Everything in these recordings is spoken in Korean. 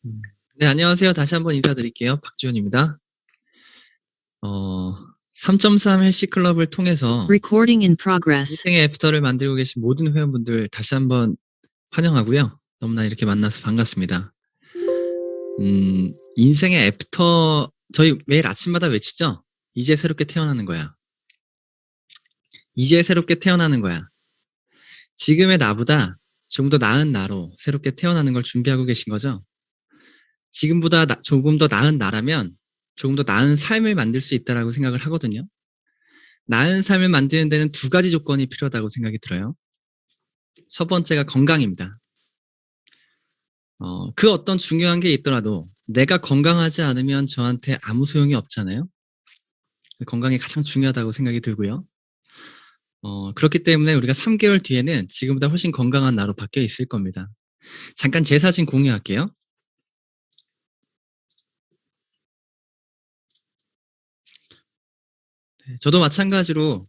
네, 안녕하세요. 다시 한번 인사드릴게요. 박지훈입니다. 3.3 해시 클럽을 통해서 Recording in progress. 인생의 애프터를 만들고 계신 모든 회원분들 다시 한번 환영하고요. 너무나 이렇게 만나서 반갑습니다. 인생의 애프터, 저희 매일 아침마다 외치죠? 이제 새롭게 태어나는 거야. 이제 새롭게 태어나는 거야. 지금의 나보다 조금 더 나은 나로 새롭게 태어나는 걸 준비하고 계신 거죠? 지금보다 조금 더 나은 나라면 조금 더 나은 삶을 만들 수 있다라고 생각을 하거든요. 나은 삶을 만드는 데는 두 가지 조건이 필요하다고 생각이 들어요. 첫 번째가 건강입니다. 그 어떤 중요한 게 있더라도 내가 건강하지 않으면 저한테 아무 소용이 없잖아요. 건강이 가장 중요하다고 생각이 들고요. 그렇기 때문에 우리가 3개월 뒤에는 지금보다 훨씬 건강한 나로 바뀌어 있을 겁니다. 잠깐 제 사진 공유할게요. 네, 저도 마찬가지로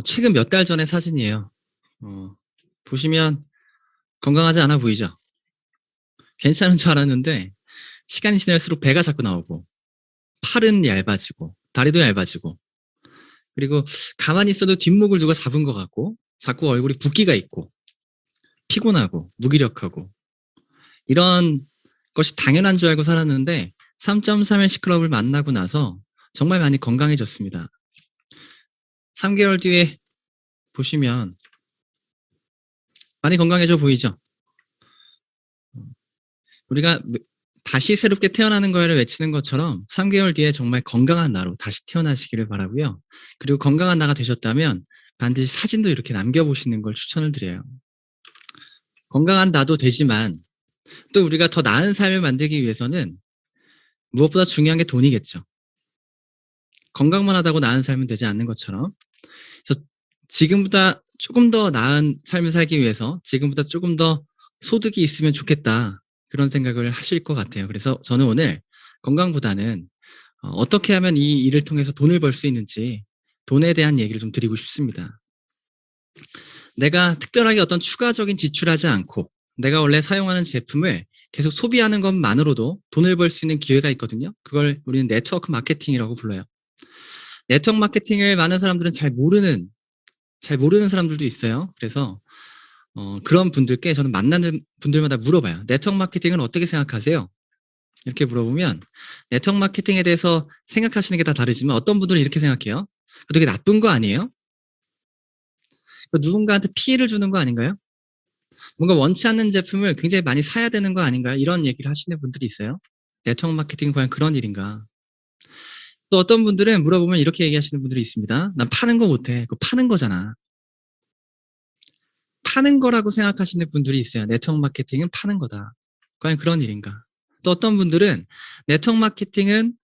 최근 몇 달 전의 사진이에요. 보시면 건강하지 않아 보이죠? 괜찮은 줄 알았는데 시간이 지날수록 배가 자꾸 나오고 팔은 얇아지고 다리도 얇아지고 그리고 가만히 있어도 뒷목을 누가 잡은 것 같고 자꾸 얼굴이 붓기가 있고 피곤하고 무기력하고 이런 것이 당연한 줄 알고 살았는데 3.3의 시클럽을 만나고 나서 정말 많이 건강해졌습니다. 3개월 뒤에 보시면 많이 건강해져 보이죠? 우리가 다시 새롭게 태어나는 거를 외치는 것처럼 3개월 뒤에 정말 건강한 나로 다시 태어나시기를 바라고요. 그리고 건강한 나가 되셨다면 반드시 사진도 이렇게 남겨보시는 걸 추천을 드려요. 건강한 나도 되지만 또 우리가 더 나은 삶을 만들기 위해서는 무엇보다 중요한 게 돈이겠죠. 건강만 하다고 나은 삶은 되지 않는 것처럼. 그래서 지금보다 조금 더 나은 삶을 살기 위해서 지금보다 조금 더 소득이 있으면 좋겠다. 그런 생각을 하실 것 같아요. 그래서 저는 오늘 건강보다는 어떻게 하면 이 일을 통해서 돈을 벌 수 있는지 돈에 대한 얘기를 좀 드리고 싶습니다. 내가 특별하게 어떤 추가적인 지출하지 않고 내가 원래 사용하는 제품을 계속 소비하는 것만으로도 돈을 벌 수 있는 기회가 있거든요. 그걸 우리는 네트워크 마케팅이라고 불러요. 네트워크 마케팅을 많은 사람들은 잘 모르는 사람들도 있어요. 그래서 그런 분들께 저는 만나는 분들마다 물어봐요. 네트워크 마케팅은 어떻게 생각하세요? 이렇게 물어보면 네트워크 마케팅에 대해서 생각하시는 게 다 다르지만 어떤 분들은 이렇게 생각해요. 되게 나쁜 거 아니에요? 누군가한테 피해를 주는 거 아닌가요? 뭔가 원치 않는 제품을 굉장히 많이 사야 되는 거 아닌가요? 이런 얘기를 하시는 분들이 있어요. 네트워크 마케팅은 과연 그런 일인가? 또 어떤 분들은 물어보면 이렇게 얘기하시는 분들이 있습니다. 난 파는 거 못해. 그거 파는 거잖아. 파는 거라고 생각하시는 분들이 있어요. 네트워크 마케팅은 파는 거다. 과연 그런 일인가? 또 어떤 분들은 네트워크 마케팅은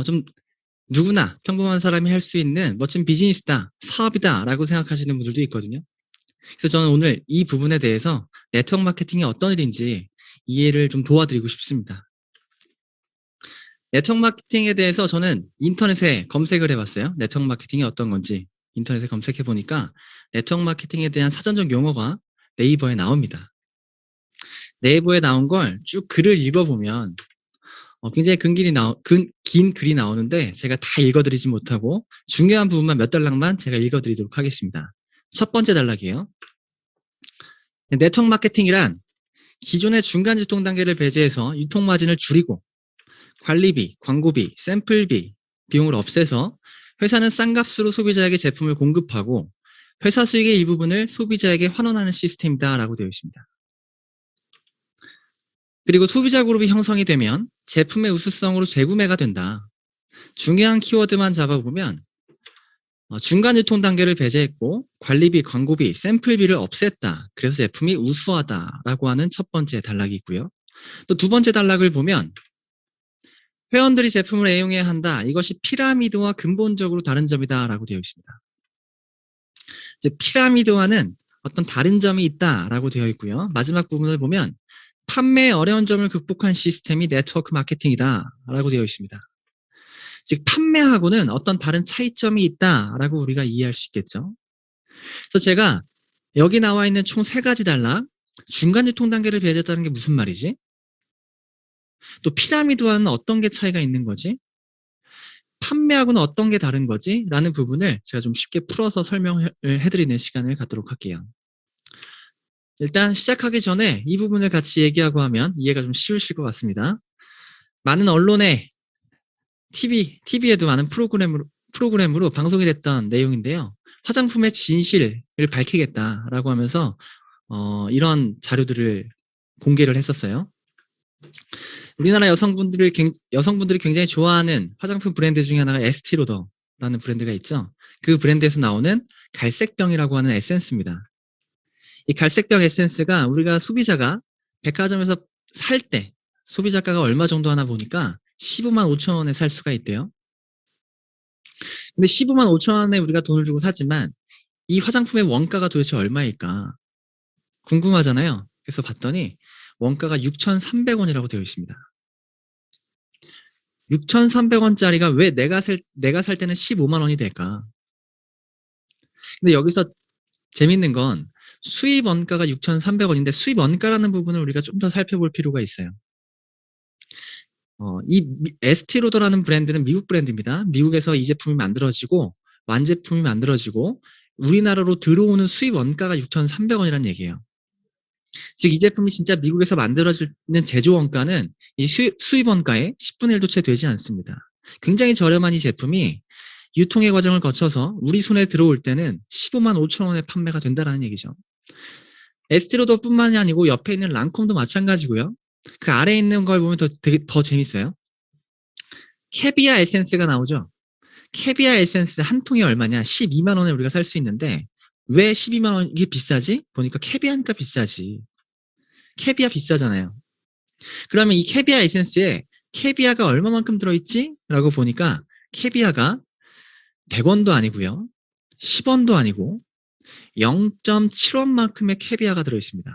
좀 누구나 평범한 사람이 할 수 있는 멋진 비즈니스다, 사업이다라고 생각하시는 분들도 있거든요. 그래서 저는 오늘 이 부분에 대해서 네트워크 마케팅이 어떤 일인지 이해를 좀 도와드리고 싶습니다. 네트워크 마케팅에 대해서 저는 인터넷에 검색을 해봤어요. 네트워크 마케팅이 어떤 건지 인터넷에 검색해 보니까 네트워크 마케팅에 대한 사전적 용어가 네이버에 나옵니다. 네이버에 나온 걸 쭉 글을 읽어보면 굉장히 긴 글이 나오는데 제가 다 읽어드리지 못하고 중요한 부분만 몇 단락만 제가 읽어드리도록 하겠습니다. 첫 번째 단락이에요. 네트워크 마케팅이란 기존의 중간 유통 단계를 배제해서 유통 마진을 줄이고 관리비, 광고비, 샘플비 비용을 없애서 회사는 싼 값으로 소비자에게 제품을 공급하고 회사 수익의 일부분을 소비자에게 환원하는 시스템이다라고 되어 있습니다. 그리고 소비자 그룹이 형성이 되면 제품의 우수성으로 재구매가 된다. 중요한 키워드만 잡아보면 중간 유통 단계를 배제했고 관리비, 광고비, 샘플비를 없앴다. 그래서 제품이 우수하다라고 하는 첫 번째 단락이 있고요. 또 두 번째 단락을 보면 회원들이 제품을 애용해야 한다. 이것이 피라미드와 근본적으로 다른 점이다라고 되어 있습니다. 즉 피라미드와는 어떤 다른 점이 있다라고 되어 있고요. 마지막 부분을 보면 판매의 어려운 점을 극복한 시스템이 네트워크 마케팅이다라고 되어 있습니다. 즉 판매하고는 어떤 다른 차이점이 있다라고 우리가 이해할 수 있겠죠. 그래서 제가 여기 나와 있는 총 3가지 단락, 중간 유통 단계를 배제했다는 게 무슨 말이지? 또 피라미드와는 어떤 게 차이가 있는 거지? 판매하고는 어떤 게 다른 거지? 라는 부분을 제가 좀 쉽게 풀어서 설명을 해드리는 시간을 갖도록 할게요. 일단 시작하기 전에 이 부분을 같이 얘기하고 하면 이해가 좀 쉬우실 것 같습니다. 많은 언론에 TV에도 많은 프로그램으로 방송이 됐던 내용인데요. 화장품의 진실을 밝히겠다라고 하면서 이런 자료들을 공개를 했었어요. 우리나라 여성분들이 굉장히 좋아하는 화장품 브랜드 중에 하나가 에스티로더라는 브랜드가 있죠. 그 브랜드에서 나오는 갈색병이라고 하는 에센스입니다. 이 갈색병 에센스가 우리가 소비자가 백화점에서 살 때 소비자가가 얼마 정도 하나 보니까 15만 5천 원에 살 수가 있대요. 근데 15만 5천 원에 우리가 돈을 주고 사지만 이 화장품의 원가가 도대체 얼마일까 궁금하잖아요. 그래서 봤더니 원가가 6,300원이라고 되어 있습니다. 6,300원짜리가 왜 내가 살 때는 15만 원이 될까? 근데 여기서 재밌는 건 수입 원가가 6,300원인데 수입 원가라는 부분을 우리가 좀 더 살펴볼 필요가 있어요. 이 에스티로더라는 브랜드는 미국 브랜드입니다. 미국에서 이 제품이 만들어지고 완제품이 만들어지고 우리나라로 들어오는 수입 원가가 6,300원이라는 얘기예요. 즉 이 제품이 진짜 미국에서 만들어지는 제조 원가는 이 수입 원가의 10분의 1도 채 되지 않습니다. 굉장히 저렴한 이 제품이 유통의 과정을 거쳐서 우리 손에 들어올 때는 15만 5천 원에 판매가 된다는 얘기죠. 에스티로더뿐만이 아니고 옆에 있는 랑콤도 마찬가지고요. 그 아래에 있는 걸 보면 더 재밌어요. 캐비아 에센스가 나오죠. 캐비아 에센스 한 통이 얼마냐? 12만 원에 우리가 살 수 있는데 왜 12만 원 이게 비싸지? 보니까 캐비아니까 비싸지. 캐비아 비싸잖아요. 그러면 이 캐비아 에센스에 캐비아가 얼마만큼 들어있지? 라고 보니까 캐비아가 100원도 아니고요. 10원도 아니고 0.7원만큼의 캐비아가 들어있습니다.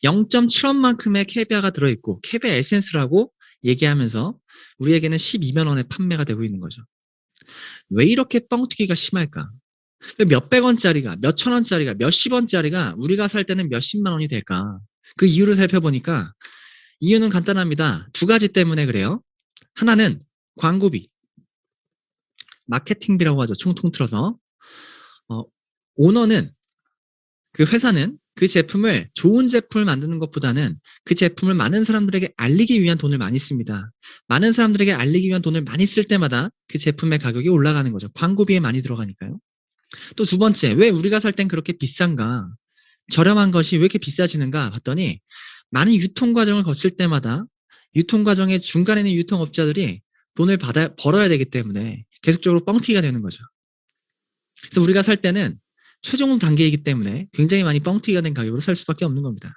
0.7원만큼의 캐비아가 들어있고 캐비아 에센스라고 얘기하면서 우리에게는 12만 원에 판매가 되고 있는 거죠. 왜 이렇게 뻥튀기가 심할까? 몇백 원짜리가, 몇천 원짜리가, 몇십 원짜리가 우리가 살 때는 몇십만 원이 될까? 그 이유를 살펴보니까 이유는 간단합니다. 두 가지 때문에 그래요. 하나는 광고비, 마케팅비라고 하죠. 통틀어서. 어, 오너는 그 회사는 그 제품을 좋은 제품을 만드는 것보다는 그 제품을 많은 사람들에게 알리기 위한 돈을 많이 씁니다. 많은 사람들에게 알리기 위한 돈을 많이 쓸 때마다 그 제품의 가격이 올라가는 거죠. 광고비에 많이 들어가니까요. 또 두 번째, 왜 우리가 살 땐 그렇게 비싼가? 저렴한 것이 왜 이렇게 비싸지는가 봤더니 많은 유통 과정을 거칠 때마다 유통 과정의 중간에 있는 유통업자들이 돈을 벌어야 되기 때문에 계속적으로 뻥튀기가 되는 거죠. 그래서 우리가 살 때는 최종 단계이기 때문에 굉장히 많이 뻥튀기가 된 가격으로 살 수밖에 없는 겁니다.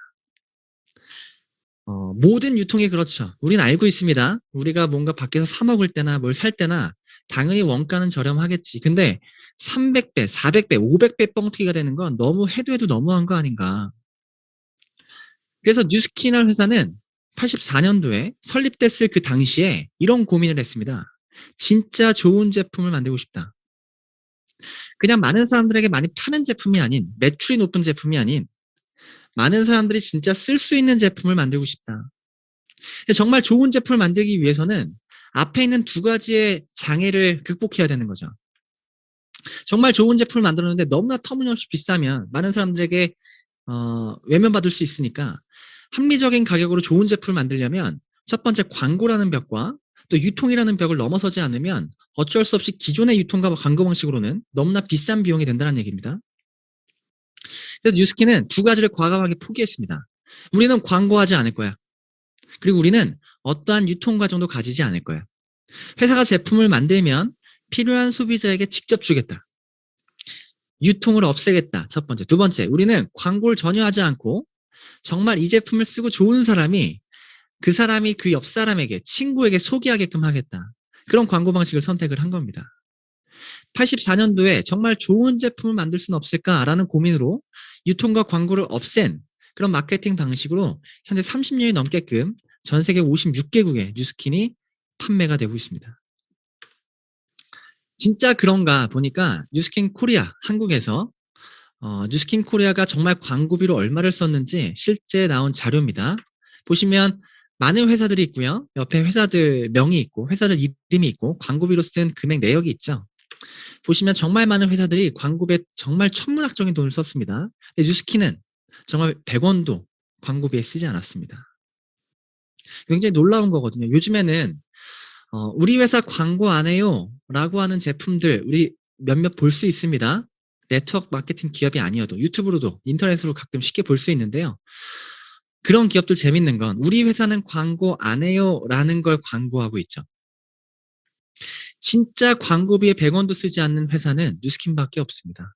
모든 유통이 그렇죠. 우리는 알고 있습니다. 우리가 뭔가 밖에서 사 먹을 때나 뭘 살 때나 당연히 원가는 저렴하겠지. 근데 300배, 400배, 500배 뻥튀기가 되는 건 너무 해도 너무한 거 아닌가. 그래서 뉴스키널 회사는 84년도에 설립됐을 그 당시에 이런 고민을 했습니다. 진짜 좋은 제품을 만들고 싶다. 그냥 많은 사람들에게 많이 파는 제품이 아닌, 매출이 높은 제품이 아닌 많은 사람들이 진짜 쓸 수 있는 제품을 만들고 싶다. 정말 좋은 제품을 만들기 위해서는 앞에 있는 두 가지의 장애를 극복해야 되는 거죠. 정말 좋은 제품을 만들었는데 너무나 터무니없이 비싸면 많은 사람들에게 외면받을 수 있으니까 합리적인 가격으로 좋은 제품을 만들려면 첫 번째 광고라는 벽과 또 유통이라는 벽을 넘어서지 않으면 어쩔 수 없이 기존의 유통과 광고 방식으로는 너무나 비싼 비용이 된다는 얘기입니다. 그래서 뉴스키는 두 가지를 과감하게 포기했습니다. 우리는 광고하지 않을 거야. 그리고 우리는 어떠한 유통 과정도 가지지 않을 거야. 회사가 제품을 만들면 필요한 소비자에게 직접 주겠다. 유통을 없애겠다. 첫 번째. 두 번째, 우리는 광고를 전혀 하지 않고 정말 이 제품을 쓰고 좋은 사람이 그 사람이 그 옆 사람에게, 친구에게 소개하게끔 하겠다. 그런 광고 방식을 선택을 한 겁니다. 84년도에 정말 좋은 제품을 만들 수는 없을까라는 고민으로 유통과 광고를 없앤 그런 마케팅 방식으로 현재 30년이 넘게끔 전 세계 56개국의 뉴스킨이 판매가 되고 있습니다. 진짜 그런가 보니까 뉴스킨 코리아 한국에서 뉴스킨 코리아가 정말 광고비로 얼마를 썼는지 실제 나온 자료입니다. 보시면 많은 회사들이 있고요. 옆에 회사들 명이 있고 회사들 이름이 있고 광고비로 쓴 금액 내역이 있죠. 보시면 정말 많은 회사들이 광고비에 정말 천문학적인 돈을 썼습니다. 근데 뉴스킨은 정말 100원도 광고비에 쓰지 않았습니다. 굉장히 놀라운 거거든요. 요즘에는 우리 회사 광고 안 해요 라고 하는 제품들 우리 몇몇 볼 수 있습니다. 네트워크 마케팅 기업이 아니어도 유튜브로도 인터넷으로 가끔 쉽게 볼 수 있는데요. 그런 기업들 재밌는 건 우리 회사는 광고 안 해요 라는 걸 광고하고 있죠. 진짜 광고비에 100원도 쓰지 않는 회사는 뉴스킨밖에 없습니다.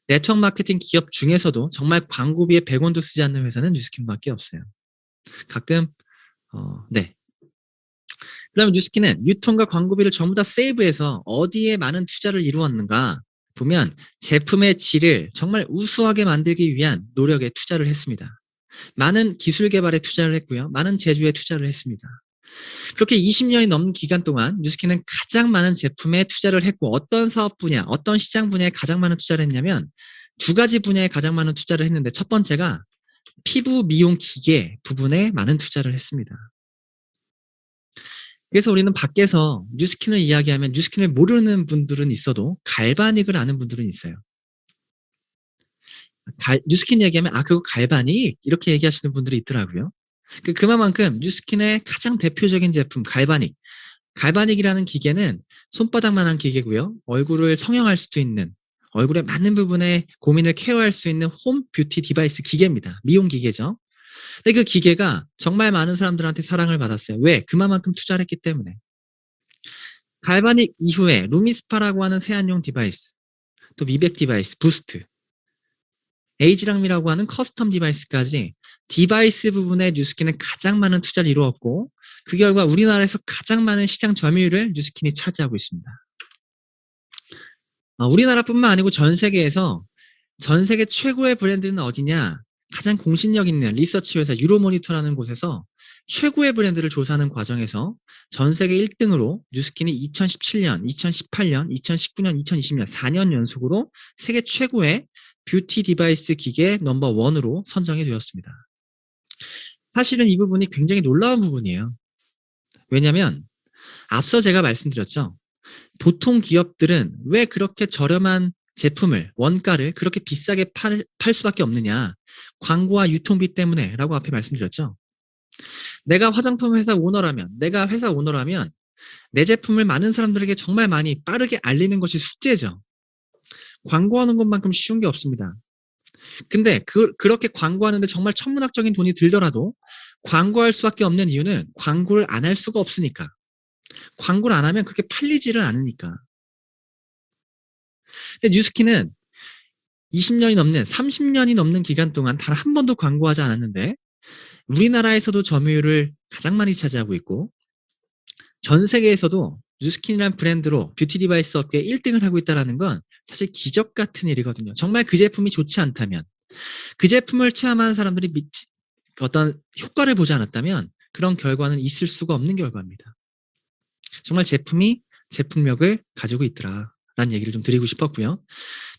네트워크 마케팅 기업 중에서도 정말 광고비에 100원도 쓰지 않는 회사는 뉴스킨밖에 없어요. 가끔 네. 그러면 뉴스킨은 유통과 광고비를 전부 다 세이브해서 어디에 많은 투자를 이루었는가 보면 제품의 질을 정말 우수하게 만들기 위한 노력에 투자를 했습니다. 많은 기술 개발에 투자를 했고요. 많은 제조에 투자를 했습니다. 그렇게 20년이 넘는 기간 동안 뉴스킨은 가장 많은 제품에 투자를 했고 어떤 사업 분야, 어떤 시장 분야에 가장 많은 투자를 했냐면 두 가지 분야에 가장 많은 투자를 했는데 첫 번째가 피부 미용 기계 부분에 많은 투자를 했습니다. 그래서 우리는 밖에서 뉴스킨을 이야기하면 뉴스킨을 모르는 분들은 있어도 갈바닉을 아는 분들은 있어요. 뉴스킨 얘기하면 그거 갈바닉 이렇게 얘기하시는 분들이 있더라고요. 그만큼 뉴스킨의 가장 대표적인 제품 갈바닉. 갈바닉이라는 기계는 손바닥만한 기계고요. 얼굴을 성형할 수도 있는 얼굴의 많은 부분에 고민을 케어할 수 있는 홈 뷰티 디바이스 기계입니다. 미용 기계죠. 근데 그 기계가 정말 많은 사람들한테 사랑을 받았어요. 왜? 그만큼 투자를 했기 때문에. 갈바닉 이후에 루미스파라고 하는 세안용 디바이스, 또 미백 디바이스, 부스트, 에이지랑미라고 하는 커스텀 디바이스까지 디바이스 부분에 뉴스킨은 가장 많은 투자를 이루었고 그 결과 우리나라에서 가장 많은 시장 점유율을 뉴스킨이 차지하고 있습니다. 우리나라뿐만 아니고 전 세계에서 전 세계 최고의 브랜드는 어디냐? 가장 공신력 있는 리서치 회사 유로모니터라는 곳에서 최고의 브랜드를 조사하는 과정에서 전 세계 1등으로 뉴스킨이 2017년, 2018년, 2019년, 2020년 4년 연속으로 세계 최고의 뷰티 디바이스 기계 넘버 1으로 선정이 되었습니다. 사실은 이 부분이 굉장히 놀라운 부분이에요. 왜냐하면 앞서 제가 말씀드렸죠. 보통 기업들은 왜 그렇게 저렴한 제품을 원가를 그렇게 비싸게 팔 수밖에 없느냐. 광고와 유통비 때문에 라고 앞에 말씀드렸죠. 내가 화장품 회사 오너라면 내가 회사 오너라면 내 제품을 많은 사람들에게 정말 많이 빠르게 알리는 것이 숙제죠. 광고하는 것만큼 쉬운 게 없습니다. 근데 그렇게 광고하는데 정말 천문학적인 돈이 들더라도 광고할 수밖에 없는 이유는 광고를 안 할 수가 없으니까. 광고를 안 하면 그렇게 팔리지를 않으니까. 근데 뉴스킨은 20년이 넘는 30년이 넘는 기간 동안 단 한 번도 광고하지 않았는데 우리나라에서도 점유율을 가장 많이 차지하고 있고 전 세계에서도 뉴스킨이라는 브랜드로 뷰티 디바이스 업계에 1등을 하고 있다는 건 사실 기적 같은 일이거든요. 정말 그 제품이 좋지 않다면 그 제품을 체험하는 사람들이 어떤 효과를 보지 않았다면 그런 결과는 있을 수가 없는 결과입니다. 정말 제품이 제품력을 가지고 있더라라는 얘기를 좀 드리고 싶었고요.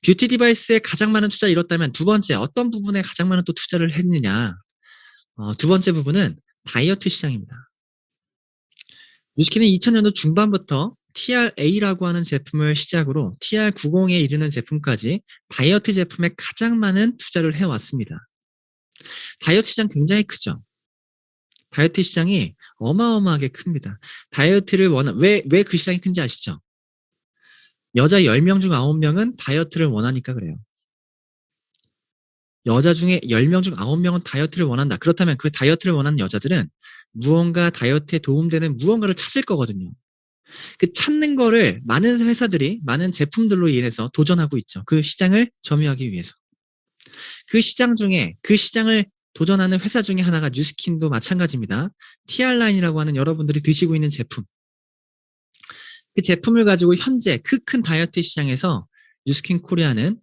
뷰티 디바이스에 가장 많은 투자를 이뤘다면 두 번째 어떤 부분에 가장 많은 또 투자를 했느냐. 두 번째 부분은 다이어트 시장입니다. 뉴스킨은 2000년도 중반부터 TRA라고 하는 제품을 시작으로 TR90에 이르는 제품까지 다이어트 제품에 가장 많은 투자를 해왔습니다. 다이어트 시장 굉장히 크죠. 다이어트 시장이 어마어마하게 큽니다. 다이어트를 왜 그 시장이 큰지 아시죠? 여자 10명 중 9명은 다이어트를 원하니까 그래요. 여자 중에 10명 중 9명은 다이어트를 원한다. 그렇다면 그 다이어트를 원하는 여자들은 무언가 다이어트에 도움되는 무언가를 찾을 거거든요. 그 찾는 거를 많은 회사들이 많은 제품들로 인해서 도전하고 있죠. 그 시장을 점유하기 위해서. 그 시장을 도전하는 회사 중에 하나가 뉴스킨도 마찬가지입니다. TR라인이라고 하는 여러분들이 드시고 있는 제품. 그 제품을 가지고 현재 그 큰 다이어트 시장에서 뉴스킨 코리아는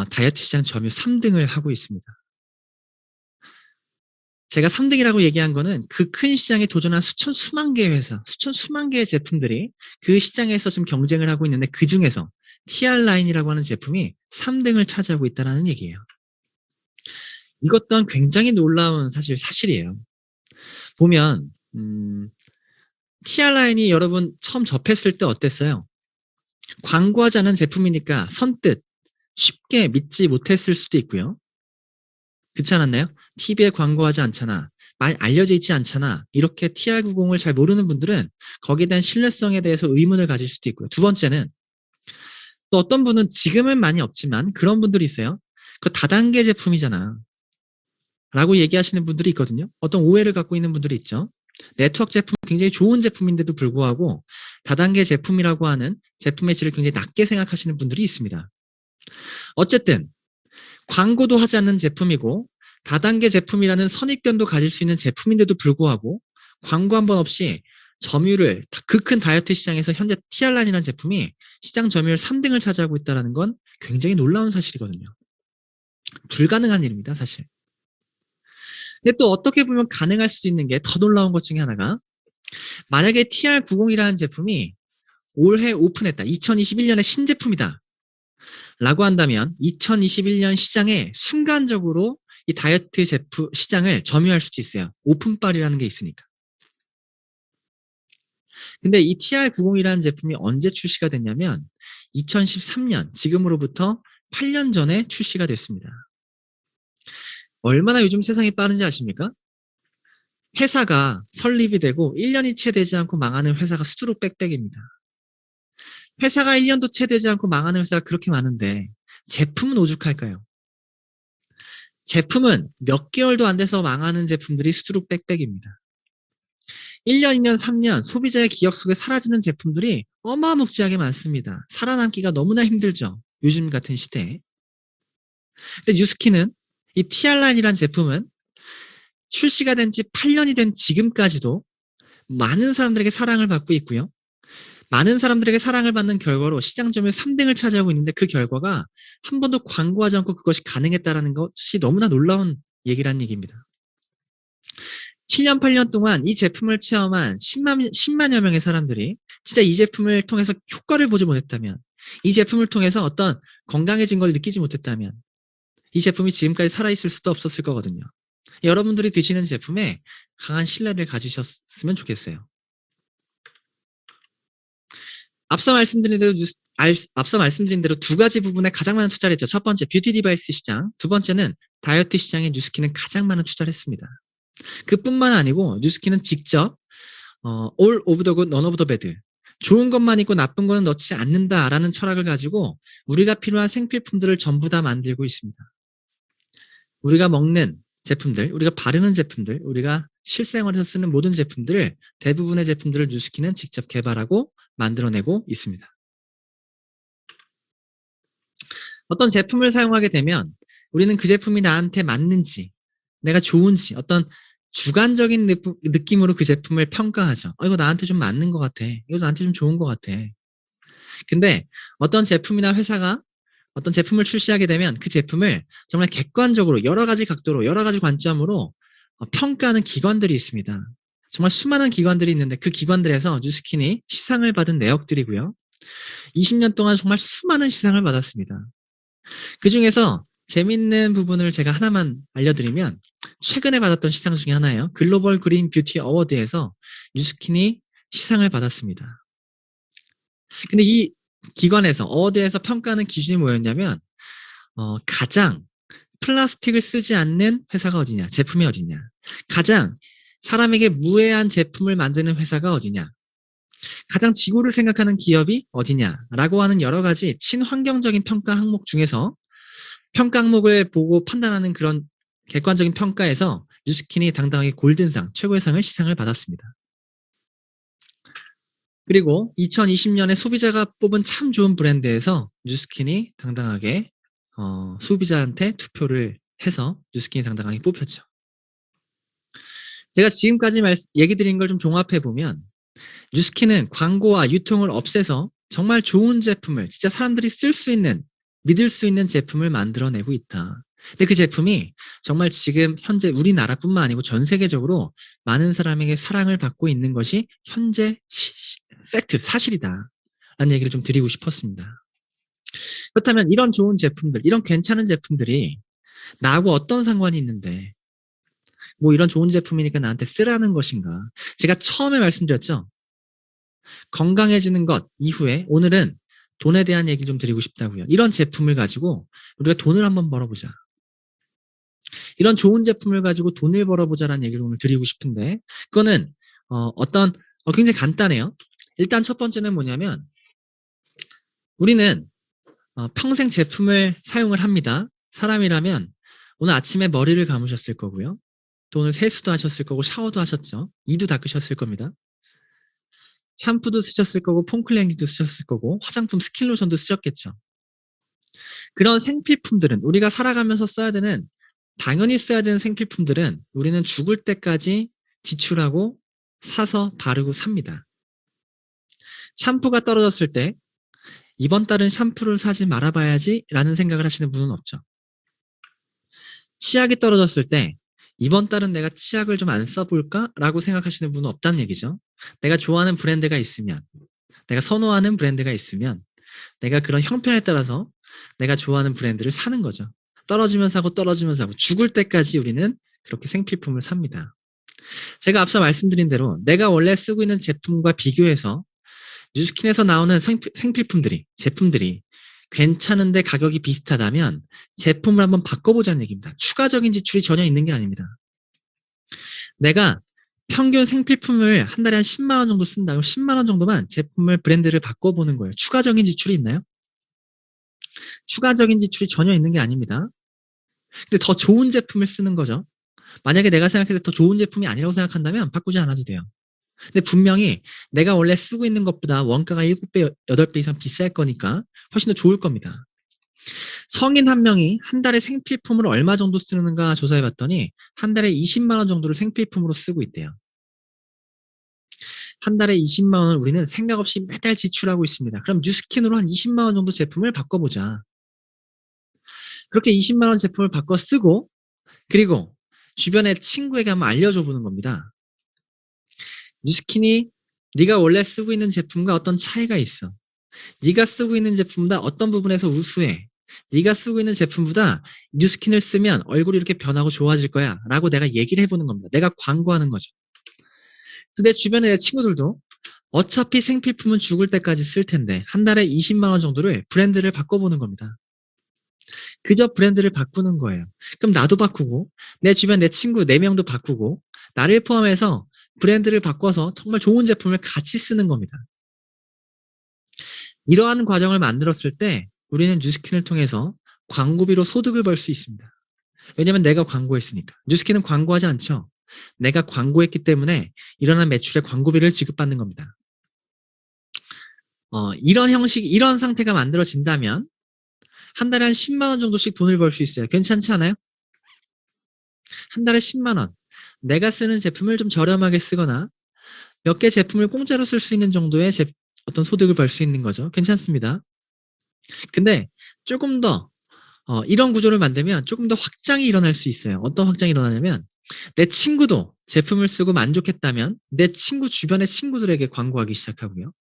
다이어트 시장 점유 3등을 하고 있습니다. 제가 3등이라고 얘기한 거는 그 큰 시장에 도전한 수만 개의 회사, 수만 개의 제품들이 그 시장에서 지금 경쟁을 하고 있는데 그 중에서 TR 라인이라고 하는 제품이 3등을 차지하고 있다는 얘기예요. 이것 또한 굉장히 놀라운 사실이에요. 보면 TR 라인이 여러분 처음 접했을 때 어땠어요? 광고하지 않은 제품이니까 선뜻 쉽게 믿지 못했을 수도 있고요. 그렇지 않았나요? TV에 광고하지 않잖아. 많이 알려져 있지 않잖아. 이렇게 TR90을 잘 모르는 분들은 거기에 대한 신뢰성에 대해서 의문을 가질 수도 있고요. 두 번째는 또 어떤 분은 지금은 많이 없지만 그런 분들이 있어요. 그 다단계 제품이잖아. 라고 얘기하시는 분들이 있거든요. 어떤 오해를 갖고 있는 분들이 있죠. 네트워크 제품 굉장히 좋은 제품인데도 불구하고 다단계 제품이라고 하는 제품의 질을 굉장히 낮게 생각하시는 분들이 있습니다. 어쨌든 광고도 하지 않는 제품이고 다단계 제품이라는 선입견도 가질 수 있는 제품인데도 불구하고 광고 한 번 없이 점유율을 그 큰 다이어트 시장에서 현재 TR라인이라는 제품이 시장 점유율 3등을 차지하고 있다는 건 굉장히 놀라운 사실이거든요. 불가능한 일입니다, 사실. 근데 또 어떻게 보면 가능할 수 있는 게 더 놀라운 것 중에 하나가 만약에 TR90이라는 제품이 올해 오픈했다. 2021년에 신제품이다. 라고 한다면 2021년 시장에 순간적으로 이 다이어트 제품 시장을 점유할 수도 있어요. 오픈빨이라는 게 있으니까. 근데 이 TR90이라는 제품이 언제 출시가 됐냐면 2013년, 지금으로부터 8년 전에 출시가 됐습니다. 얼마나 요즘 세상이 빠른지 아십니까? 회사가 설립이 되고 1년이 채 되지 않고 망하는 회사가 수두룩 빽빽입니다. 회사가 1년도 채 되지 않고 망하는 회사가 그렇게 많은데 제품은 오죽할까요? 제품은 몇 개월도 안 돼서 망하는 제품들이 수두룩 빽빽입니다. 1년, 2년, 3년 소비자의 기억 속에 사라지는 제품들이 어마무지하게 많습니다. 살아남기가 너무나 힘들죠. 요즘 같은 시대에. 근데 뉴스키는 이 TR라인이라는 제품은 출시가 된 지 8년이 된 지금까지도 많은 사람들에게 사랑을 받고 있고요. 많은 사람들에게 사랑을 받는 결과로 시장 점유율 3등을 차지하고 있는데 그 결과가 한 번도 광고하지 않고 그것이 가능했다는 것이 너무나 놀라운 얘기라는 얘기입니다. 7년, 8년 동안 이 제품을 체험한 10만여 명의 사람들이 진짜 이 제품을 통해서 효과를 보지 못했다면, 이 제품을 통해서 어떤 건강해진 걸 느끼지 못했다면 이 제품이 지금까지 살아있을 수도 없었을 거거든요. 여러분들이 드시는 제품에 강한 신뢰를 가지셨으면 좋겠어요. 앞서 말씀드린 대로 두 가지 부분에 가장 많은 투자를 했죠. 첫 번째, 뷰티 디바이스 시장. 두 번째는 다이어트 시장에 뉴스키는 가장 많은 투자를 했습니다. 그뿐만 아니고 뉴스키는 직접 all of the good, none of the bad. 좋은 것만 있고 나쁜 거는 넣지 않는다라는 철학을 가지고 우리가 필요한 생필품들을 전부 다 만들고 있습니다. 우리가 먹는 제품들, 우리가 바르는 제품들, 우리가 실생활에서 쓰는 모든 제품들을 대부분의 제품들을 뉴스키는 직접 개발하고 만들어내고 있습니다. 어떤 제품을 사용하게 되면 우리는 그 제품이 나한테 맞는지, 내가 좋은지 어떤 주관적인 느낌으로 그 제품을 평가하죠. 이거 나한테 좀 맞는 것 같아. 이거 나한테 좀 좋은 것 같아. 근데 어떤 제품이나 회사가 어떤 제품을 출시하게 되면 그 제품을 정말 객관적으로 여러 가지 각도로 여러 가지 관점으로 평가하는 기관들이 있습니다. 정말 수많은 기관들이 있는데 그 기관들에서 뉴스킨이 시상을 받은 내역들이고요. 20년 동안 정말 수많은 시상을 받았습니다. 그중에서 재밌는 부분을 제가 하나만 알려드리면 최근에 받았던 시상 중에 하나예요. 글로벌 그린 뷰티 어워드에서 뉴스킨이 시상을 받았습니다. 근데 이 기관에서 어워드에서 평가하는 기준이 뭐였냐면 가장 플라스틱을 쓰지 않는 회사가 어디냐, 제품이 어디냐, 가장 사람에게 무해한 제품을 만드는 회사가 어디냐, 가장 지구를 생각하는 기업이 어디냐라고 하는 여러 가지 친환경적인 평가 항목 중에서 평가 항목을 보고 판단하는 그런 객관적인 평가에서 뉴스킨이 당당하게 골든상, 최고의 상을 시상을 받았습니다. 그리고 2020년에 소비자가 뽑은 참 좋은 브랜드에서 뉴스킨이 당당하게 소비자한테 투표를 해서 뉴스킨이 당당하게 뽑혔죠. 제가 지금까지 얘기 드린 걸 좀 종합해 보면 뉴스킨은 광고와 유통을 없애서 정말 좋은 제품을 진짜 사람들이 쓸 수 있는, 믿을 수 있는 제품을 만들어내고 있다. 근데 그 제품이 정말 지금 현재 우리나라뿐만 아니고 전 세계적으로 많은 사람에게 사랑을 받고 있는 것이 현재 팩트, 사실이다. 라는 얘기를 좀 드리고 싶었습니다. 그렇다면 이런 좋은 제품들, 이런 괜찮은 제품들이 나하고 어떤 상관이 있는데 뭐 이런 좋은 제품이니까 나한테 쓰라는 것인가? 제가 처음에 말씀드렸죠. 건강해지는 것 이후에 오늘은 돈에 대한 얘기 좀 드리고 싶다고요. 이런 제품을 가지고 우리가 돈을 한번 벌어보자. 이런 좋은 제품을 가지고 돈을 벌어보자라는 얘기를 오늘 드리고 싶은데 그거는 어떤 굉장히 간단해요. 일단 첫 번째는 뭐냐면 우리는 평생 제품을 사용을 합니다. 사람이라면 오늘 아침에 머리를 감으셨을 거고요. 또 오늘 세수도 하셨을 거고 샤워도 하셨죠. 이도 닦으셨을 겁니다. 샴푸도 쓰셨을 거고 폼클렌징도 쓰셨을 거고 화장품 스킨로션도 쓰셨겠죠. 그런 생필품들은 우리가 살아가면서 써야 되는 당연히 써야 되는 생필품들은 우리는 죽을 때까지 지출하고 사서 바르고 삽니다. 샴푸가 떨어졌을 때 이번 달은 샴푸를 사지 말아봐야지 라는 생각을 하시는 분은 없죠. 치약이 떨어졌을 때 이번 달은 내가 치약을 좀 안 써볼까? 라고 생각하시는 분은 없다는 얘기죠. 내가 좋아하는 브랜드가 있으면, 내가 선호하는 브랜드가 있으면 내가 그런 형편에 따라서 내가 좋아하는 브랜드를 사는 거죠. 떨어지면 사고 떨어지면 사고 죽을 때까지 우리는 그렇게 생필품을 삽니다. 제가 앞서 말씀드린 대로 내가 원래 쓰고 있는 제품과 비교해서 뉴스킨에서 나오는 생필품들이, 제품들이 괜찮은데 가격이 비슷하다면 제품을 한번 바꿔보자는 얘기입니다. 추가적인 지출이 전혀 있는 게 아닙니다. 내가 평균 생필품을 한 달에 한 10만 원 정도 쓴다면 10만 원 정도만 제품을 브랜드를 바꿔보는 거예요. 추가적인 지출이 있나요? 추가적인 지출이 전혀 있는 게 아닙니다. 근데 더 좋은 제품을 쓰는 거죠. 만약에 내가 생각해서 더 좋은 제품이 아니라고 생각한다면 바꾸지 않아도 돼요. 근데 분명히 내가 원래 쓰고 있는 것보다 원가가 7배, 8배 이상 비쌀 거니까 훨씬 더 좋을 겁니다. 성인 한 명이 한 달에 생필품을 얼마 정도 쓰는가 조사해 봤더니 한 달에 20만 원 정도를 생필품으로 쓰고 있대요. 한 달에 20만 원을 우리는 생각 없이 매달 지출하고 있습니다. 그럼 뉴스킨으로 한 20만 원 정도 제품을 바꿔보자. 그렇게 20만 원 제품을 바꿔 쓰고 그리고 주변에 친구에게 한번 알려줘 보는 겁니다. 뉴스킨이 네가 원래 쓰고 있는 제품과 어떤 차이가 있어. 네가 쓰고 있는 제품보다 어떤 부분에서 우수해. 네가 쓰고 있는 제품보다 뉴스킨을 쓰면 얼굴이 이렇게 변하고 좋아질 거야 라고 내가 얘기를 해보는 겁니다. 내가 광고하는 거죠. 그래서 내 주변의 내 친구들도 어차피 생필품은 죽을 때까지 쓸 텐데 한 달에 20만 원 정도를 브랜드를 바꿔보는 겁니다. 그저 브랜드를 바꾸는 거예요. 그럼 나도 바꾸고 내 주변 내 친구 4명도 바꾸고 나를 포함해서 브랜드를 바꿔서 정말 좋은 제품을 같이 쓰는 겁니다. 이러한 과정을 만들었을 때 우리는 뉴스킨을 통해서 광고비로 소득을 벌 수 있습니다. 왜냐하면 내가 광고했으니까. 뉴스킨은 광고하지 않죠. 내가 광고했기 때문에 일어난 매출의 광고비를 지급받는 겁니다. 이런 형식, 이런 상태가 만들어진다면 한 달에 한 10만 원 정도씩 돈을 벌 수 있어요. 괜찮지 않아요? 한 달에 10만 원. 내가 쓰는 제품을 좀 저렴하게 쓰거나 몇 개 제품을 공짜로 쓸 수 있는 정도의 어떤 소득을 벌 수 있는 거죠. 괜찮습니다. 근데 조금 더 이런 구조를 만들면 조금 더 확장이 일어날 수 있어요. 어떤 확장이 일어나냐면 내 친구도 제품을 쓰고 만족했다면 내 친구 주변의 친구들에게 광고하기 시작하고요.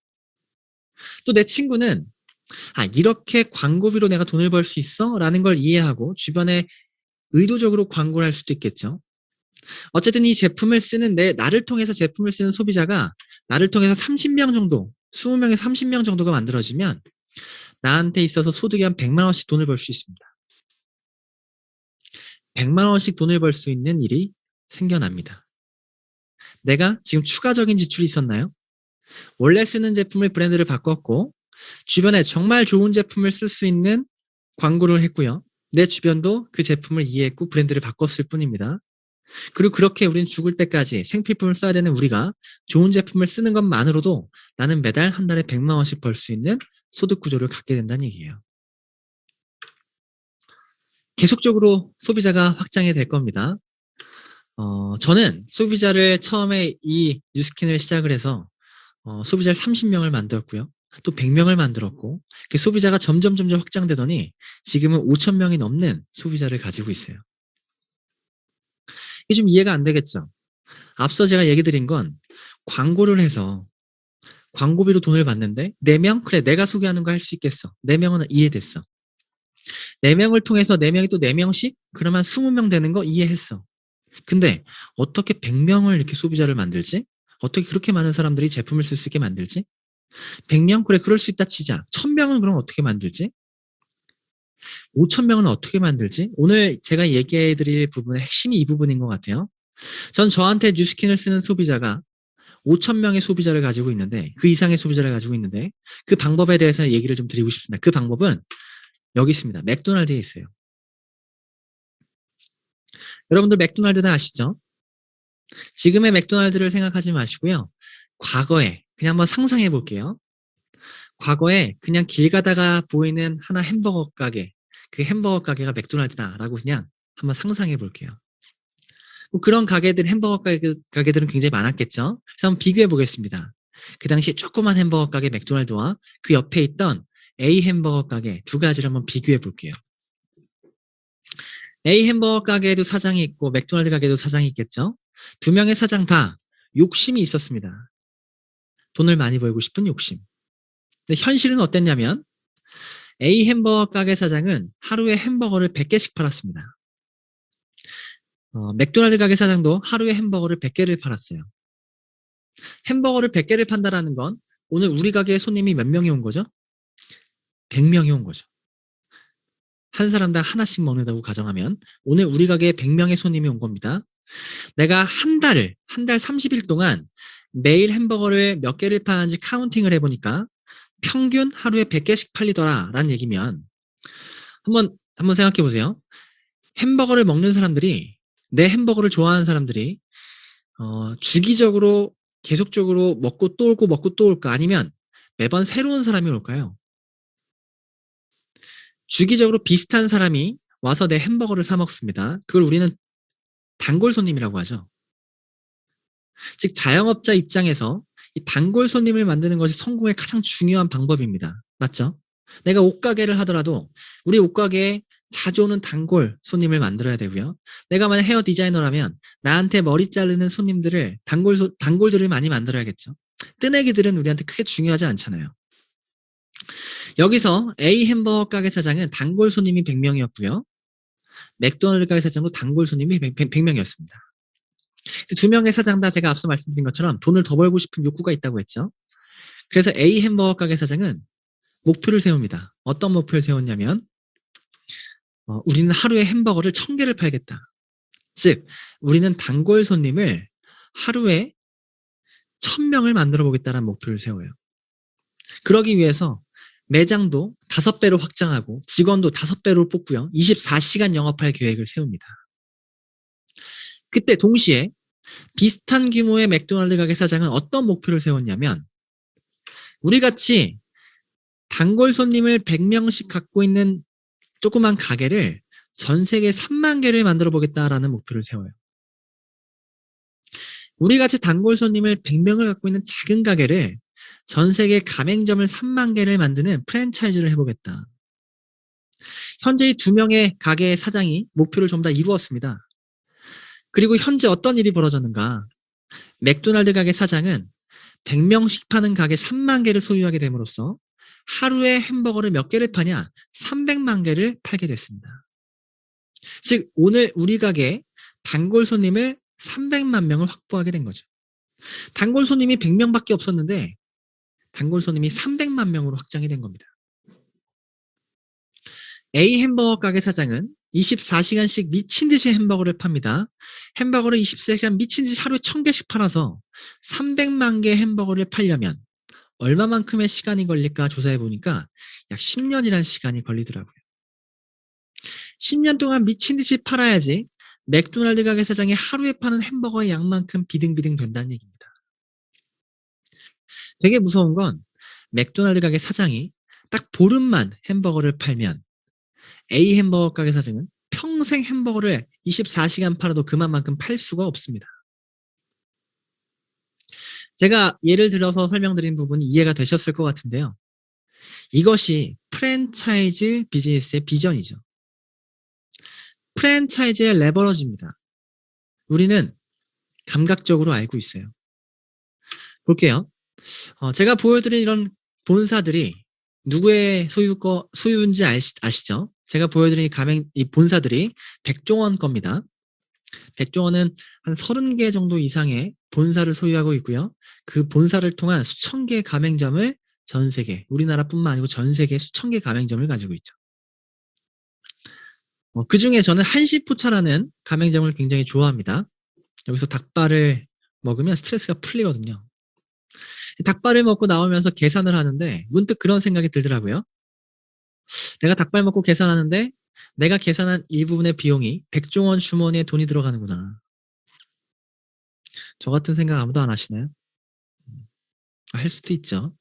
또 내 친구는 이렇게 광고비로 내가 돈을 벌 수 있어? 라는 걸 이해하고 주변에 의도적으로 광고를 할 수도 있겠죠. 어쨌든 이 제품을 쓰는 나를 통해서 제품을 쓰는 소비자가 나를 통해서 30명 정도, 20명에서 30명 정도가 만들어지면 나한테 있어서 소득이 한 100만 원씩 돈을 벌 수 있습니다. 100만 원씩 돈을 벌 수 있는 일이 생겨납니다. 내가 지금 추가적인 지출이 있었나요? 원래 쓰는 제품을 브랜드를 바꿨고 주변에 정말 좋은 제품을 쓸 수 있는 광고를 했고요. 내 주변도 그 제품을 이해했고 브랜드를 바꿨을 뿐입니다. 그리고 그렇게 우리는 죽을 때까지 생필품을 써야 되는 우리가 좋은 제품을 쓰는 것만으로도 나는 매달 한 달에 100만 원씩 벌 수 있는 소득 구조를 갖게 된다는 얘기예요. 계속적으로 소비자가 확장이 될 겁니다. 저는 소비자를 처음에 이 뉴스킨을 시작을 해서 소비자를 30명을 만들었고요. 또 100명을 만들었고 그 소비자가 점점 확장되더니 지금은 5,000명이 넘는 소비자를 가지고 있어요. 이게 좀 이해가 안 되겠죠? 앞서 제가 얘기 드린 건 광고를 해서 광고비로 돈을 받는데 4명? 그래, 내가 소개하는 거 할 수 있겠어. 4명은 이해됐어. 4명을 통해서 4명이 또 4명씩? 그러면 20명 되는 거 이해했어. 근데 어떻게 100명을 이렇게 소비자를 만들지? 어떻게 그렇게 많은 사람들이 제품을 쓸 수 있게 만들지? 100명? 그래, 그럴 수 있다 치자. 1000명은 그럼 어떻게 만들지? 5000명은 어떻게 만들지? 오늘 제가 얘기해 드릴 부분의 핵심이 이 부분인 것 같아요. 전 저한테 뉴스킨을 쓰는 소비자가 5,000명의 소비자를 가지고 있는데, 그 이상의 소비자를 가지고 있는데, 그 방법에 대해서 얘기를 좀 드리고 싶습니다. 그 방법은 여기 있습니다. 맥도날드에 있어요. 여러분들 맥도날드 다 아시죠? 지금의 맥도날드를 생각하지 마시고요. 과거에 그냥 한번 상상해 볼게요. 과거에 그냥 길 가다가 보이는 하나 햄버거 가게, 그 햄버거 가게가 맥도날드다라고 그냥 한번 상상해 볼게요. 뭐 그런 가게들, 햄버거 가게들은 굉장히 많았겠죠? 그래서 한번 비교해 보겠습니다. 그 당시 조그만 햄버거 가게 맥도날드와 그 옆에 있던 A 햄버거 가게 두 가지를 한번 비교해 볼게요. A 햄버거 가게에도 사장이 있고 맥도날드 가게에도 사장이 있겠죠? 두 명의 사장 다 욕심이 있었습니다. 돈을 많이 벌고 싶은 욕심. 근데 현실은 어땠냐면 A 햄버거 가게 사장은 하루에 햄버거를 100개씩 팔았습니다. 맥도날드 가게 사장도 하루에 햄버거를 100개를 팔았어요. 햄버거를 100개를 판다라는 건 오늘 우리 가게에 손님이 몇 명이 온 거죠? 100명이 온 거죠. 한 사람당 하나씩 먹는다고 가정하면 오늘 우리 가게에 100명의 손님이 온 겁니다. 내가 한 달 30일 동안 매일 햄버거를 몇 개를 파는지 카운팅을 해보니까 평균 하루에 100개씩 팔리더라라는 얘기면 한번 생각해 보세요. 햄버거를 먹는 사람들이 내 햄버거를 좋아하는 사람들이 주기적으로 계속적으로 먹고 또 올고 먹고 또 올까 아니면 매번 새로운 사람이 올까요? 주기적으로 비슷한 사람이 와서 내 햄버거를 사 먹습니다. 그걸 우리는 단골 손님이라고 하죠. 즉 자영업자 입장에서 이 단골 손님을 만드는 것이 성공의 가장 중요한 방법입니다. 맞죠? 내가 옷가게를 하더라도 우리 옷가게에 자주 오는 단골 손님을 만들어야 되고요. 내가 만약 헤어 디자이너라면 나한테 머리 자르는 손님들을 단골들을 많이 만들어야겠죠. 뜨내기들은 우리한테 크게 중요하지 않잖아요. 여기서 A 햄버거 가게 사장은 단골 손님이 100명이었고요. 맥도날드 가게 사장도 단골 손님이 100명이었습니다. 두 명의 사장 다 제가 앞서 말씀드린 것처럼 돈을 더 벌고 싶은 욕구가 있다고 했죠. 그래서 A 햄버거 가게 사장은 목표를 세웁니다. 어떤 목표를 세웠냐면 우리는 하루에 햄버거를 1000개를 팔겠다. 즉 우리는 단골 손님을 하루에 1000명을 만들어 보겠다는 목표를 세워요. 그러기 위해서 매장도 5배로 확장하고 직원도 5배로 뽑고요. 24시간 영업할 계획을 세웁니다. 그때 동시에 비슷한 규모의 맥도날드 가게 사장은 어떤 목표를 세웠냐면 우리 같이 단골 손님을 100명씩 갖고 있는 조그만 가게를 전 세계 3만 개를 만들어 보겠다라는 목표를 세워요. 우리 같이 단골 손님을 100명을 갖고 있는 작은 가게를 전 세계 가맹점을 3만 개를 만드는 프랜차이즈를 해보겠다. 현재 이 두 명의 가게 사장이 목표를 전부 다 이루었습니다. 그리고 현재 어떤 일이 벌어졌는가? 맥도날드 가게 사장은 100명씩 파는 가게 3만 개를 소유하게 됨으로써 하루에 햄버거를 몇 개를 파냐? 300만 개를 팔게 됐습니다. 즉 오늘 우리 가게 단골 손님을 300만 명을 확보하게 된 거죠. 단골 손님이 100명밖에 없었는데 단골 손님이 300만 명으로 확장이 된 겁니다. A 햄버거 가게 사장은 24시간씩 미친 듯이 햄버거를 팝니다. 햄버거를 24시간 미친 듯이 하루에 1000개씩 팔아서 300만 개 햄버거를 팔려면 얼마만큼의 시간이 걸릴까 조사해 보니까 약 10년이라는 시간이 걸리더라고요. 10년 동안 미친 듯이 팔아야지 맥도날드 가게 사장이 하루에 파는 햄버거의 양만큼 비등비등 된다는 얘기입니다. 되게 무서운 건 맥도날드 가게 사장이 딱 보름만 햄버거를 팔면 A 햄버거 가게 사장은 평생 햄버거를 24시간 팔아도 그만큼 팔 수가 없습니다. 제가 예를 들어서 설명드린 부분이 이해가 되셨을 것 같은데요. 이것이 프랜차이즈 비즈니스의 비전이죠. 프랜차이즈의 레버러지입니다. 우리는 감각적으로 알고 있어요. 볼게요. 제가 보여드린 이런 본사들이 누구의 소유인지 아시죠? 제가 보여드린 이 본사들이 백종원 겁니다. 백종원은 한 30개 정도 이상의 본사를 소유하고 있고요. 그 본사를 통한 수천 개의 가맹점을 전 세계, 우리나라뿐만 아니고 전 세계 수천 개 가맹점을 가지고 있죠. 그중에 저는 한시포차라는 가맹점을 굉장히 좋아합니다. 여기서 닭발을 먹으면 스트레스가 풀리거든요. 닭발을 먹고 나오면서 계산을 하는데 문득 그런 생각이 들더라고요. 내가 닭발 먹고 계산하는데 내가 계산한 일부분의 비용이 백종원 주머니에 돈이 들어가는구나. 저 같은 생각 아무도 안 하시나요? 할 수도 있죠.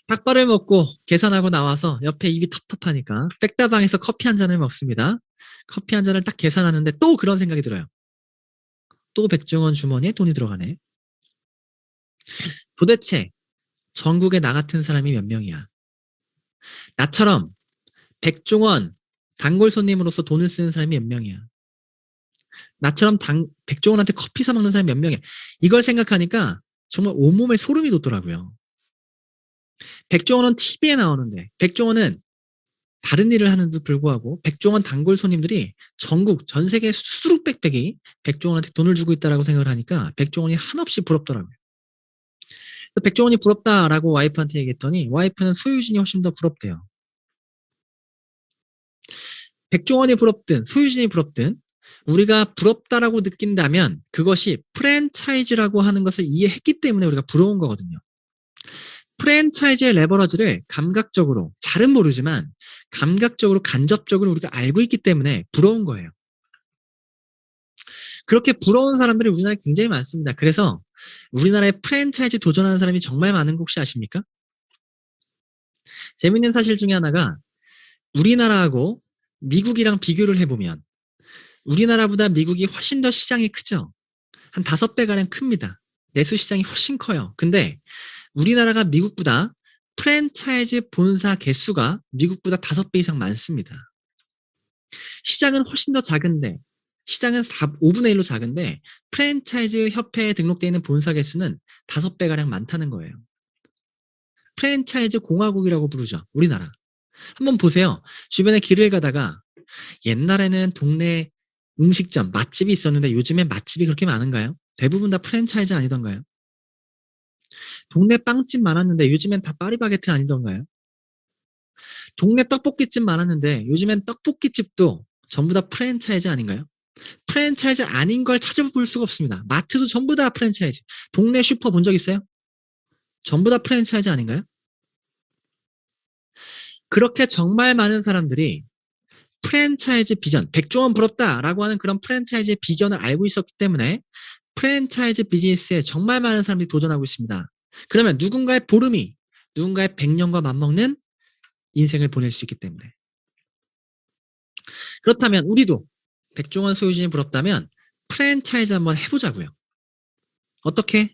닭발을 먹고 계산하고 나와서 옆에 입이 텁텁하니까 백다방에서 커피 한 잔을 먹습니다. 커피 한 잔을 딱 계산하는데 또 그런 생각이 들어요. 또 백종원 주머니에 돈이 들어가네. 도대체 전국에 나 같은 사람이 몇 명이야? 나처럼 백종원 단골 손님으로서 돈을 쓰는 사람이 몇 명이야? 나처럼 백종원한테 커피 사 먹는 사람이 몇 명이야? 이걸 생각하니까 정말 온몸에 소름이 돋더라고요. 백종원은 TV에 나오는데 백종원은 다른 일을 하는데도 불구하고 백종원 단골 손님들이 전국 전 세계 수두룩 빽빽이 백종원한테 돈을 주고 있다라고 생각을 하니까 백종원이 한없이 부럽더라고요. 백종원이 부럽다라고 와이프한테 얘기했더니 와이프는 소유진이 훨씬 더 부럽대요. 백종원이 부럽든 소유진이 부럽든 우리가 부럽다라고 느낀다면 그것이 프랜차이즈라고 하는 것을 이해했기 때문에 우리가 부러운 거거든요. 프랜차이즈의 레버러지를 감각적으로, 잘은 모르지만 감각적으로, 간접적으로 우리가 알고 있기 때문에 부러운 거예요. 그렇게 부러운 사람들이 우리나라에 굉장히 많습니다. 그래서 우리나라에 프랜차이즈 도전하는 사람이 정말 많은 거 혹시 아십니까? 재밌는 사실 중에 하나가 우리나라하고 미국이랑 비교를 해보면 우리나라보다 미국이 훨씬 더 시장이 크죠? 한 5배가량 큽니다. 내수 시장이 훨씬 커요. 근데 우리나라가 미국보다 프랜차이즈 본사 개수가 미국보다 5배 이상 많습니다. 시장은 훨씬 더 작은데 시장은 5분의 1로 작은데 프랜차이즈 협회에 등록되어 있는 본사 개수는 5배가량 많다는 거예요. 프랜차이즈 공화국이라고 부르죠. 우리나라. 한번 보세요. 주변에 길을 가다가 옛날에는 동네 음식점, 맛집이 있었는데 요즘에 맛집이 그렇게 많은가요? 대부분 다 프랜차이즈 아니던가요? 동네 빵집 많았는데 요즘엔 다 파리바게트 아니던가요? 동네 떡볶이집 많았는데 요즘엔 떡볶이집도 전부 다 프랜차이즈 아닌가요? 프랜차이즈 아닌 걸 찾아볼 수가 없습니다. 마트도 전부 다 프랜차이즈. 동네 슈퍼 본 적 있어요? 전부 다 프랜차이즈 아닌가요? 그렇게 정말 많은 사람들이 프랜차이즈 비전, 백종원 부럽다라고 하는 그런 프랜차이즈의 비전을 알고 있었기 때문에 프랜차이즈 비즈니스에 정말 많은 사람들이 도전하고 있습니다. 그러면 누군가의 보름이 누군가의 100년과 맞먹는 인생을 보낼 수 있기 때문에. 그렇다면 우리도 백종원 소유진이 부럽다면 프랜차이즈 한번 해보자고요. 어떻게?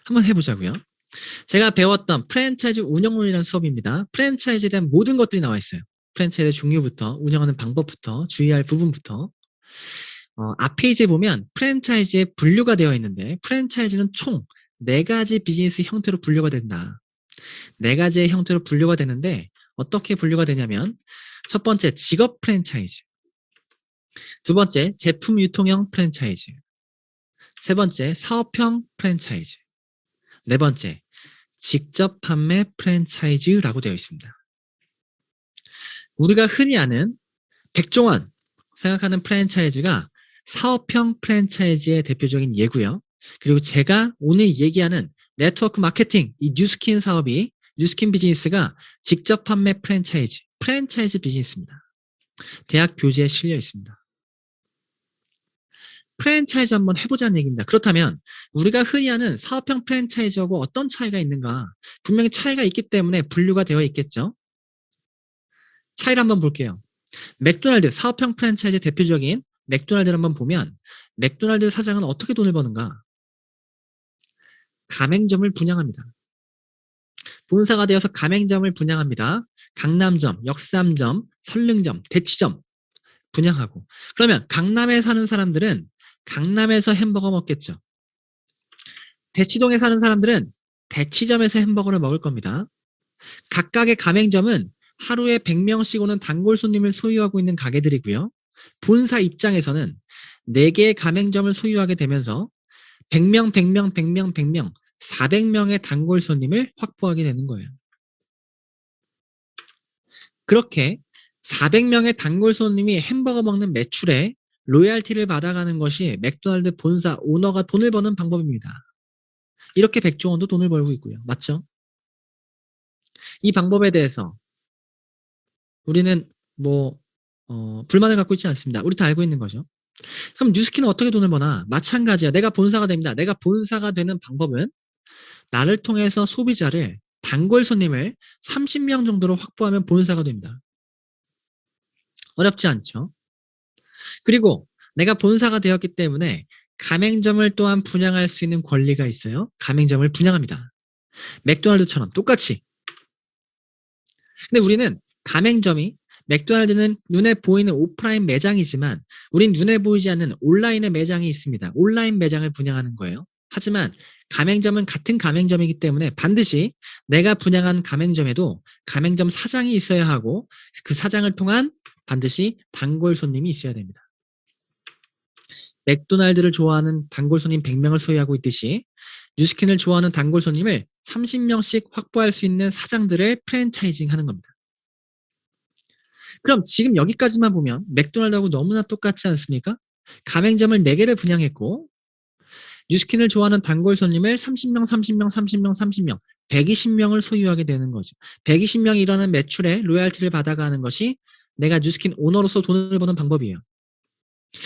한번 해보자고요. 제가 배웠던 프랜차이즈 운영론이라는 수업입니다. 프랜차이즈에 대한 모든 것들이 나와 있어요. 프랜차이즈 종류부터 운영하는 방법부터 주의할 부분부터 앞페이지에 보면 프랜차이즈의 분류가 되어 있는데 프랜차이즈는 총 4가지 비즈니스 형태로 분류가 된다. 4가지의 형태로 분류가 되는데 어떻게 분류가 되냐면 첫 번째 직업 프랜차이즈, 두 번째 제품 유통형 프랜차이즈, 세 번째 사업형 프랜차이즈, 네 번째 직접 판매 프랜차이즈라고 되어 있습니다. 우리가 흔히 아는 백종원 생각하는 프랜차이즈가 사업형 프랜차이즈의 대표적인 예고요. 그리고 제가 오늘 얘기하는 네트워크 마케팅, 이 뉴스킨 사업이, 뉴스킨 비즈니스가 직접 판매 프랜차이즈 비즈니스입니다. 대학 교재에 실려 있습니다. 프랜차이즈 한번 해보자는 얘기입니다. 그렇다면 우리가 흔히 아는 사업형 프랜차이즈하고 어떤 차이가 있는가? 분명히 차이가 있기 때문에 분류가 되어 있겠죠. 차이를 한번 볼게요. 맥도날드 사업형 프랜차이즈 대표적인 맥도날드를 한번 보면 맥도날드 사장은 어떻게 돈을 버는가? 가맹점을 분양합니다. 본사가 되어서 가맹점을 분양합니다. 강남점, 역삼점, 설릉점, 대치점 분양하고. 그러면 강남에 사는 사람들은 강남에서 햄버거 먹겠죠. 대치동에 사는 사람들은 대치점에서 햄버거를 먹을 겁니다. 각각의 가맹점은 하루에 100명씩 오는 단골 손님을 소유하고 있는 가게들이고요. 본사 입장에서는 4개의 가맹점을 소유하게 되면서 100명, 100명, 100명, 100명, 400명의 단골 손님을 확보하게 되는 거예요. 그렇게 400명의 단골 손님이 햄버거 먹는 매출에 로얄티를 받아가는 것이 맥도날드 본사 오너가 돈을 버는 방법입니다. 이렇게 백조 원도 돈을 벌고 있고요. 맞죠? 이 방법에 대해서 우리는 불만을 갖고 있지 않습니다. 우리 다 알고 있는 거죠. 그럼 뉴스키는 어떻게 돈을 버나? 마찬가지야. 내가 본사가 됩니다. 내가 본사가 되는 방법은 나를 통해서 소비자를, 단골 손님을 30명 정도로 확보하면 본사가 됩니다. 어렵지 않죠? 그리고 내가 본사가 되었기 때문에 가맹점을 또한 분양할 수 있는 권리가 있어요. 가맹점을 분양합니다. 맥도날드처럼 똑같이. 근데 우리는 가맹점이, 맥도날드는 눈에 보이는 오프라인 매장이지만 우린 눈에 보이지 않는 온라인의 매장이 있습니다. 온라인 매장을 분양하는 거예요. 하지만 가맹점은 같은 가맹점이기 때문에 반드시 내가 분양한 가맹점에도 가맹점 사장이 있어야 하고 그 사장을 통한 반드시 단골 손님이 있어야 됩니다. 맥도날드를 좋아하는 단골 손님 100명을 소유하고 있듯이 뉴스킨을 좋아하는 단골 손님을 30명씩 확보할 수 있는 사장들을 프랜차이징 하는 겁니다. 그럼 지금 여기까지만 보면 맥도날드하고 너무나 똑같지 않습니까? 가맹점을 4개를 분양했고 뉴스킨을 좋아하는 단골 손님을 30명, 30명, 30명, 30명, 120명을 소유하게 되는 거죠. 120명이 일어나는 매출에 로얄티를 받아가는 것이 내가 뉴스킨 오너로서 돈을 버는 방법이에요.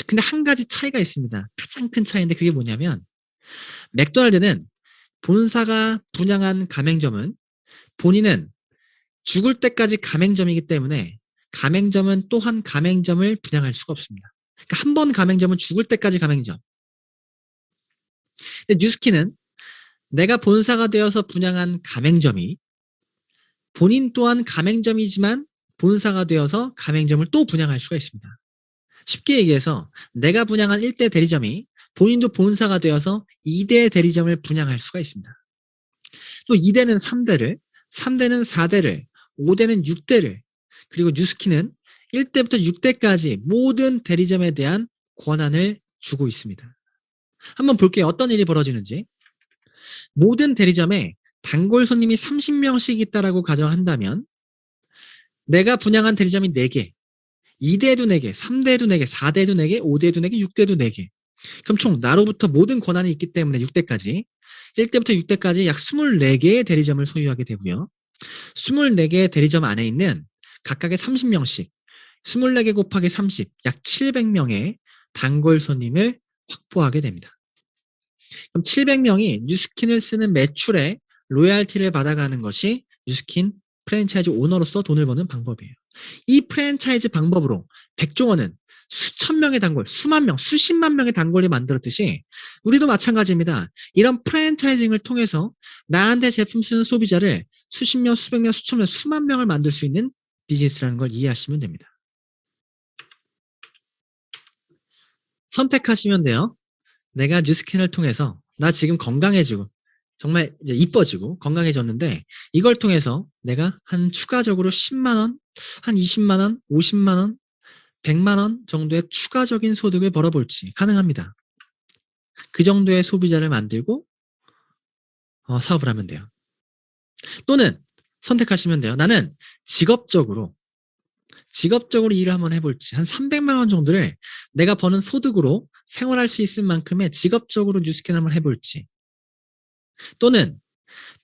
근데 한 가지 차이가 있습니다. 가장 큰 차이인데 그게 뭐냐면 맥도날드는 본사가 분양한 가맹점은 본인은 죽을 때까지 가맹점이기 때문에 가맹점은 또한 가맹점을 분양할 수가 없습니다. 그러니까 한 번 가맹점은 죽을 때까지 가맹점. 근데 뉴스키는 내가 본사가 되어서 분양한 가맹점이 본인 또한 가맹점이지만 본사가 되어서 가맹점을 또 분양할 수가 있습니다. 쉽게 얘기해서 내가 분양한 1대 대리점이 본인도 본사가 되어서 2대 대리점을 분양할 수가 있습니다. 또 2대는 3대를, 3대는 4대를, 5대는 6대를, 그리고 뉴스키는 1대부터 6대까지 모든 대리점에 대한 권한을 주고 있습니다. 한번 볼게요. 어떤 일이 벌어지는지. 모든 대리점에 단골 손님이 30명씩 있다라고 가정한다면 내가 분양한 대리점이 4개, 2대도 4개, 3대도 4개, 4대도 4개, 5대도 4개, 6대도 4개. 그럼 총 나로부터 모든 권한이 있기 때문에 6대까지 1대부터 6대까지 약 24개의 대리점을 소유하게 되고요. 24개의 대리점 안에 있는 각각의 30명씩 24개 곱하기 30, 약 700명의 단골 손님을 확보하게 됩니다. 그럼 700명이 뉴스킨을 쓰는 매출에 로얄티를 받아가는 것이 뉴스킨 프랜차이즈 오너로서 돈을 버는 방법이에요. 이 프랜차이즈 방법으로 백종원은 수천 명의 단골, 수만 명, 수십만 명의 단골을 만들었듯이 우리도 마찬가지입니다. 이런 프랜차이징을 통해서 나한테 제품 쓰는 소비자를 수십 명, 수백 명, 수천 명, 수만 명을 만들 수 있는 비즈니스라는 걸 이해하시면 됩니다. 선택하시면 돼요. 내가 뉴스킨을 통해서 나 지금 건강해지고 정말 이제 이뻐지고 건강해졌는데 이걸 통해서 내가 한 추가적으로 10만 원, 한 20만 원, 50만 원, 100만 원 정도의 추가적인 소득을 벌어볼지 가능합니다. 그 정도의 소비자를 만들고 사업을 하면 돼요. 또는 선택하시면 돼요. 나는 직업적으로 일을 한번 해볼지 한 300만 원 정도를 내가 버는 소득으로 생활할 수 있을 만큼의 직업적으로 뉴스킨 한번 해볼지 또는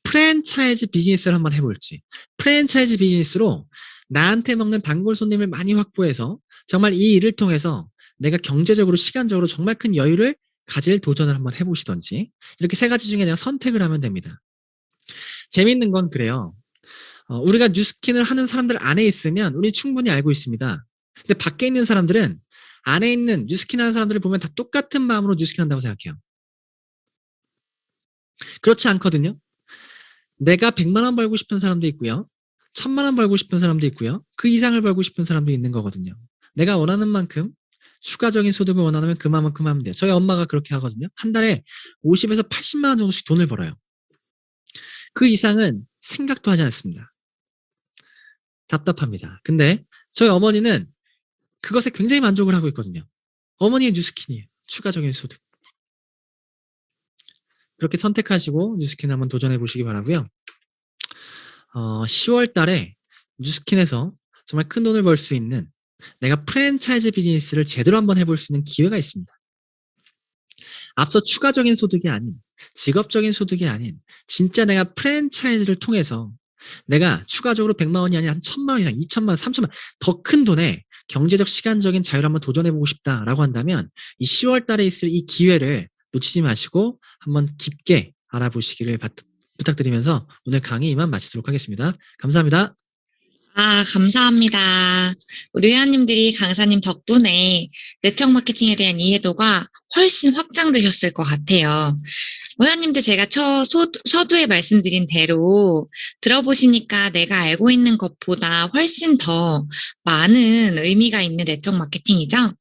프랜차이즈 비즈니스를 한번 해볼지 프랜차이즈 비즈니스로 나한테 먹는 단골 손님을 많이 확보해서 정말 이 일을 통해서 내가 경제적으로 시간적으로 정말 큰 여유를 가질 도전을 한번 해보시던지 이렇게 3가지 중에 내가 선택을 하면 됩니다. 재밌는 건 그래요. 우리가 뉴스킨을 하는 사람들 안에 있으면 우리 충분히 알고 있습니다. 근데 밖에 있는 사람들은 안에 있는 뉴스킨 하는 사람들을 보면 다 똑같은 마음으로 뉴스킨 한다고 생각해요. 그렇지 않거든요. 내가 100만 원 벌고 싶은 사람도 있고요. 1000만 원 벌고 싶은 사람도 있고요. 그 이상을 벌고 싶은 사람도 있는 거거든요. 내가 원하는 만큼 추가적인 소득을 원하면 그만큼 하면 돼요. 저희 엄마가 그렇게 하거든요. 한 달에 50에서 80만 원 정도씩 돈을 벌어요. 그 이상은 생각도 하지 않습니다. 답답합니다. 근데 저희 어머니는 그것에 굉장히 만족을 하고 있거든요. 어머니의 뉴스킨이에요. 추가적인 소득. 그렇게 선택하시고 뉴스킨 한번 도전해 보시기 바라고요. 10월 달에 뉴스킨에서 정말 큰 돈을 벌 수 있는 내가 프랜차이즈 비즈니스를 제대로 한번 해볼 수 있는 기회가 있습니다. 앞서 추가적인 소득이 아닌, 직업적인 소득이 아닌 진짜 내가 프랜차이즈를 통해서 내가 추가적으로 100만 원이 아니라 한 1000만 원 이상, 2000만 원, 3000만 원 더 큰 돈에 경제적 시간적인 자유를 한번 도전해 보고 싶다라고 한다면 이 10월 달에 있을 이 기회를 놓치지 마시고 한번 깊게 알아보시기를 부탁드리면서 오늘 강의 이만 마치도록 하겠습니다. 감사합니다. 감사합니다. 우리 회원님들이 강사님 덕분에 네트워크 마케팅에 대한 이해도가 훨씬 확장되셨을 것 같아요. 회원님들 제가 서두에 말씀드린 대로 들어보시니까 내가 알고 있는 것보다 훨씬 더 많은 의미가 있는 네트워크 마케팅이죠.